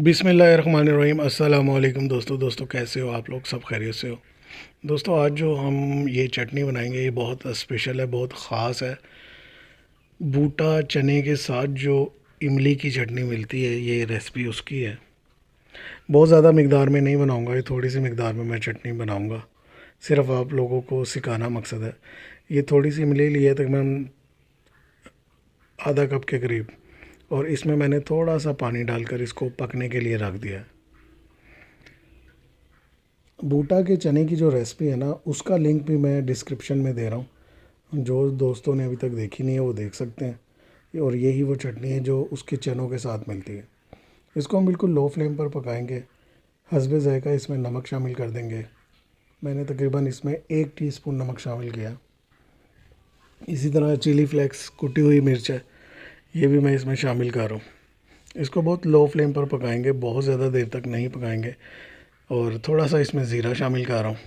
बिस्मिल्लाहिर्रहमानिर्रहीम। अस्सलाम वालेकुम दोस्तों कैसे हो आप लोग? सब खैरियत से हो? दोस्तों, आज जो हम ये चटनी बनाएंगे ये बहुत स्पेशल है, बहुत ख़ास है। बूटा चने के साथ जो इमली की चटनी मिलती है, ये रेसिपी उसकी है। बहुत ज़्यादा मकदार में नहीं बनाऊंगा, ये थोड़ी सी मकदार में मैं चटनी बनाऊंगा। सिर्फ आप लोगों को सिखाना मकसद है। ये थोड़ी सी इमली ली है तकरीबन आधा कप के करीब, और इसमें मैंने थोड़ा सा पानी डालकर इसको पकने के लिए रख दिया है। बूटा के चने की जो रेसिपी है ना, उसका लिंक भी मैं डिस्क्रिप्शन में दे रहा हूँ। जो दोस्तों ने अभी तक देखी नहीं है वो देख सकते हैं। और यही वो चटनी है जो उसके चनों के साथ मिलती है। इसको हम बिल्कुल लो फ्लेम पर पकाएंगे। हस्बे ज़ायका इसमें नमक शामिल कर देंगे। मैंने तकरीबन इसमें 1 टीस्पून नमक शामिल किया। इसी तरह चिली फ्लेक्स, कुटी हुई मिर्च है, ये भी मैं इसमें शामिल कर रहा हूँ। इसको बहुत लो फ्लेम पर पकाएंगे, बहुत ज़्यादा देर तक नहीं पकाएंगे। और थोड़ा सा इसमें ज़ीरा शामिल कर रहा हूँ।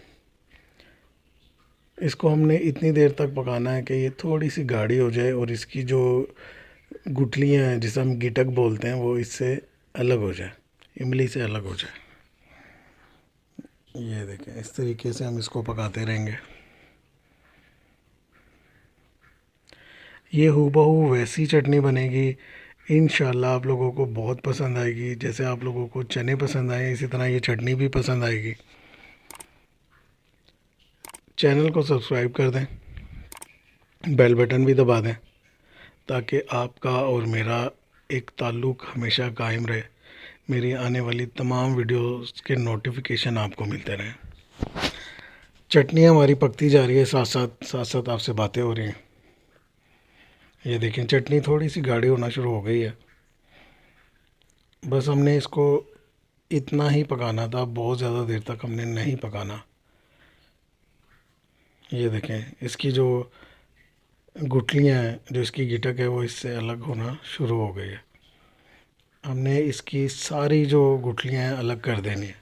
इसको हमने इतनी देर तक पकाना है कि ये थोड़ी सी गाढ़ी हो जाए और इसकी जो गुठलियाँ हैं, जिसे हम गिटक बोलते हैं, वो इससे अलग हो जाए, इमली से अलग हो जाए। ये देखें, इस तरीके से हम इसको पकाते रहेंगे। ये हूबहू वैसी चटनी बनेगी। इंशाल्लाह आप लोगों को बहुत पसंद आएगी। जैसे आप लोगों को चने पसंद आए, इसी तरह ये चटनी भी पसंद आएगी। चैनल को सब्सक्राइब कर दें, बेल बटन भी दबा दें, ताकि आपका और मेरा एक ताल्लुक़ हमेशा कायम रहे। मेरी आने वाली तमाम वीडियोस के नोटिफिकेशन आपको मिलते रहें। चटनी हमारी पकती जा रही है, साथ साथ आपसे बातें हो रही हैं। ये देखें, चटनी थोड़ी सी गाढ़ी होना शुरू हो गई है। बस हमने इसको इतना ही पकाना था, बहुत ज़्यादा देर तक हमने नहीं पकाना। ये देखें, इसकी जो गुठलियाँ हैं, जो इसकी गिटक है, वो इससे अलग होना शुरू हो गई है। हमने इसकी सारी जो गुठलियाँ हैं अलग कर देनी है।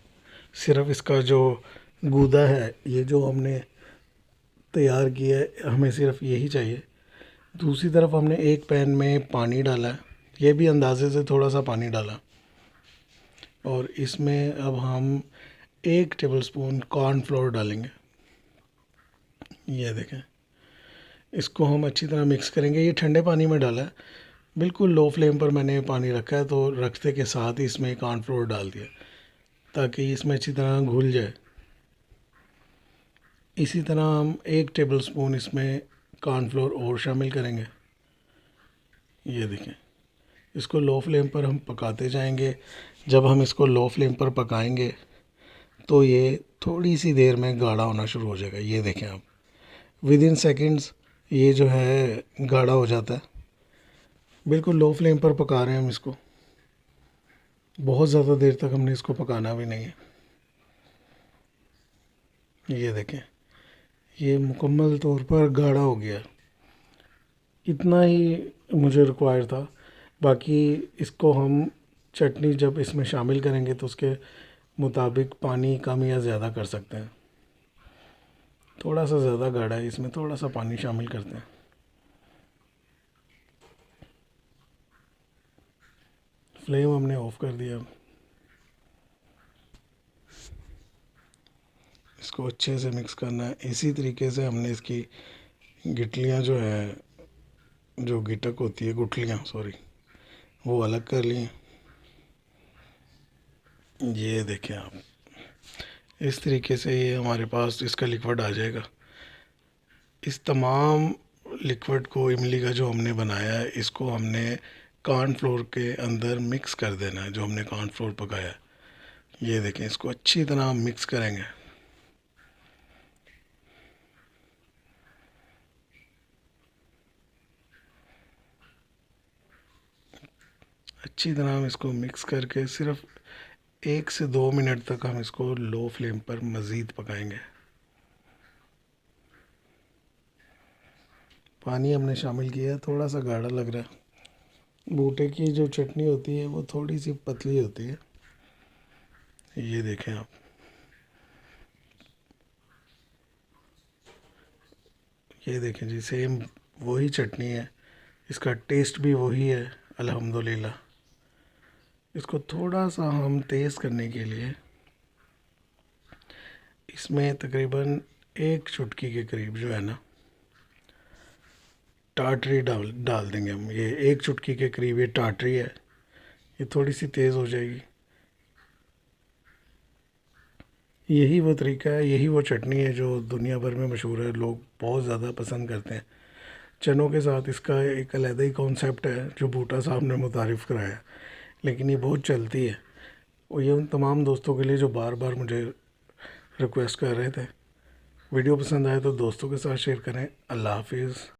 सिर्फ इसका जो गूदा है, ये जो हमने तैयार किया है, हमें सिर्फ यही चाहिए। दूसरी तरफ हमने एक पैन में पानी डाला है, ये भी अंदाजे से थोड़ा सा पानी डाला। और इसमें अब हम 1 टेबलस्पून कॉर्नफ्लोर डालेंगे। ये देखें, इसको हम अच्छी तरह मिक्स करेंगे। ये ठंडे पानी में डाला है, बिल्कुल लो फ्लेम पर मैंने पानी रखा है, तो रखते के साथ ही इसमें कॉर्नफ्लोर डाल दिया ताकि इसमें अच्छी तरह घुल जाए। इसी तरह हम 1 टेबलस्पून इसमें कॉर्नफ्लोर और शामिल करेंगे। ये देखें, इसको लो फ्लेम पर हम पकाते जाएंगे। जब हम इसको लो फ्लेम पर पकाएंगे तो ये थोड़ी सी देर में गाढ़ा होना शुरू हो जाएगा। ये देखें आप, विद इन सेकेंड्स ये जो है गाढ़ा हो जाता है। बिल्कुल लो फ्लेम पर पका रहे हैं हम इसको, बहुत ज़्यादा देर तक हमने इसको पकाना भी नहीं है। ये देखें, ये मुकम्मल तौर पर गाढ़ा हो गया। इतना ही मुझे रिक्वायर था। बाकी इसको हम चटनी जब इसमें शामिल करेंगे तो उसके मुताबिक पानी कम या ज़्यादा कर सकते हैं। थोड़ा सा ज़्यादा गाढ़ा है, इसमें थोड़ा सा पानी शामिल करते हैं। फ्लेम हमने ऑफ़ कर दिया। इसको अच्छे से मिक्स करना है। इसी तरीके से हमने इसकी गिटलियाँ जो है, जो गिटक होती है, गुठलियाँ सॉरी, वो अलग कर ली। ये देखें आप, इस तरीके से ये हमारे पास इसका लिक्विड आ जाएगा। इस तमाम लिक्विड को, इमली का जो हमने बनाया है, इसको हमने कॉर्नफ्लोर के अंदर मिक्स कर देना है, जो हमने कॉर्नफ्लोर पकाया है। ये देखें, इसको अच्छी तरह हम मिक्स करेंगे। अच्छी तरह हम इसको मिक्स करके सिर्फ 1 से 2 मिनट तक हम इसको लो फ्लेम पर मज़ीद पकाएंगे। पानी हमने शामिल किया, थोड़ा सा गाढ़ा लग रहा है। बूटे की जो चटनी होती है वो थोड़ी सी पतली होती है। ये देखें आप, ये देखें जी, सेम वही चटनी है, इसका टेस्ट भी वही है अल्हम्दुलिल्लाह। इसको थोड़ा सा हम तेज़ करने के लिए इसमें तकरीबन 1 चुटकी के करीब जो है ना टाटरी डाल डाल देंगे हम। ये 1 चुटकी के करीब ये टाटरी है, ये थोड़ी सी तेज़ हो जाएगी। यही वो तरीका है, यही वो चटनी है जो दुनिया भर में मशहूर है, लोग बहुत ज़्यादा पसंद करते हैं। चनों के साथ इसका एक अलग ही कॉन्सेप्ट है जो बूटा साहब ने मुतारिफ़ कराया, लेकिन ये बहुत चलती है। और ये उन तमाम दोस्तों के लिए जो बार बार मुझे रिक्वेस्ट कर रहे थे। वीडियो पसंद आए तो दोस्तों के साथ शेयर करें। अल्लाह हाफिज़।